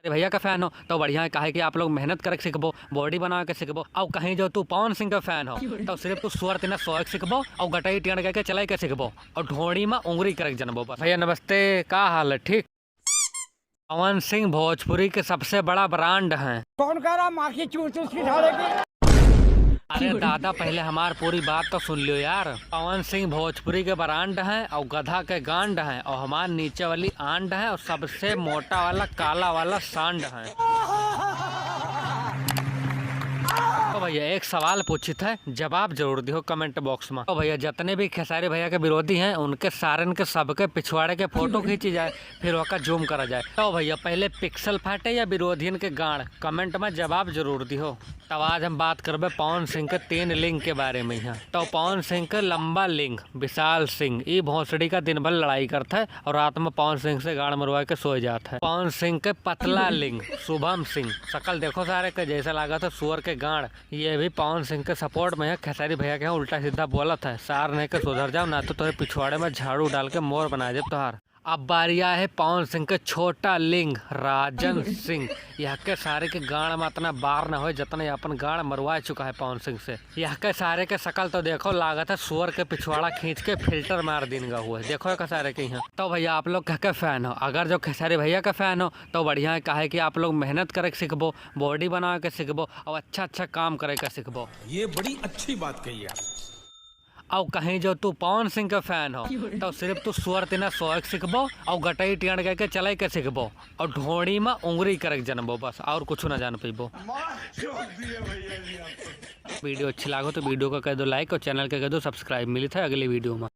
अरे भैया का फैन हो तो बढ़िया है, काहे कि आप लोग मेहनत करके सीखबो, बॉडी बना के सीखबो। और कहीं जो तू पवन सिंह का फैन हो तो सिर्फ तू सुअर तेना सोए के सीखबो और गटाई टेढ़ के चलाई के सीखबो और ढोड़ी में उंगली करके जनबो। बस भैया नमस्ते, का हाल है? ठीक। पवन सिंह भोजपुरी के सबसे बड़ा ब्रांड हैं। कौन कह रहा माँ की चूस चूस की ढालेगी? अरे दादा पहले हमार पूरी बात तो सुन लियो यार। पवन सिंह भोजपुरी के ब्रांड हैं और गधा के गांड हैं और हमार नीचे वाली आंड है और सबसे मोटा वाला काला वाला सांड है। तो भैया एक सवाल पूछित है, जवाब जरूर दियो कमेंट बॉक्स में। तो भैया जितने भी खेसारी भैया के विरोधी हैं उनके सारन के सबके पिछवाड़े के फोटो खींची जाए, फिर वका जूम करा जाए। तो भैया पहले पिक्सल फाटे या विरोधियन के गाड़, कमेंट में जवाब जरूर दियो। तब आज हम बात करबे पवन सिंह के 3 लिंग के बारे में। यहाँ तो पवन सिंह के लंबा लिंग विशाल सिंह, ये भोसड़ी का दिन भर लड़ाई करता है और रात में पवन सिंह से गाड़ मरवा के सो जाता है। पवन सिंह के पतला लिंग शुभम सिंह, शकल देखो सारे के जैसा लगा था सुअर के गाड़, ये भी पवन सिंह के सपोर्ट में है। खेसारी भैया के उल्टा सीधा बोला था, सार नहीं के सुधर जाओ ना तो तुम्हें पिछवाड़े में झाड़ू डाल के मोर बना दे तोहार। अब बारिया है पवन सिंह के छोटा लिंग राजन सिंह, यह के सारे के गाड़ में इतना बार न हो जितना अपन गाड़ मरवा चुका है पवन सिंह से। यह के सारे के शकल तो देखो लागत है सुअर के पिछवाड़ा खींच के फिल्टर मार दिन हुआ है। देखो के सारे के यहाँ। तो भैया आप लोग के फैन हो, अगर जो खेसारी भैया का फैन हो तो बढ़िया है, काहे कि आप लोग मेहनत करे सीखबो, बॉडी बना के सीखबो और अच्छा काम करे के सीखबो। ये बड़ी अच्छी बात कही है। और कहीं जो तू पवन सिंह का फैन हो तो सिर्फ तू सुअर तेना सोए के सीखबो और गटाई टेढ़ के चलाई के सीखबो और ढोड़ी में उंगली करके जनबो, बस और कुछ ना जान पेबो। वीडियो अच्छी लागो तो वीडियो को कर दो लाइक और चैनल के कर दो सब्सक्राइब। मिली था अगली वीडियो में।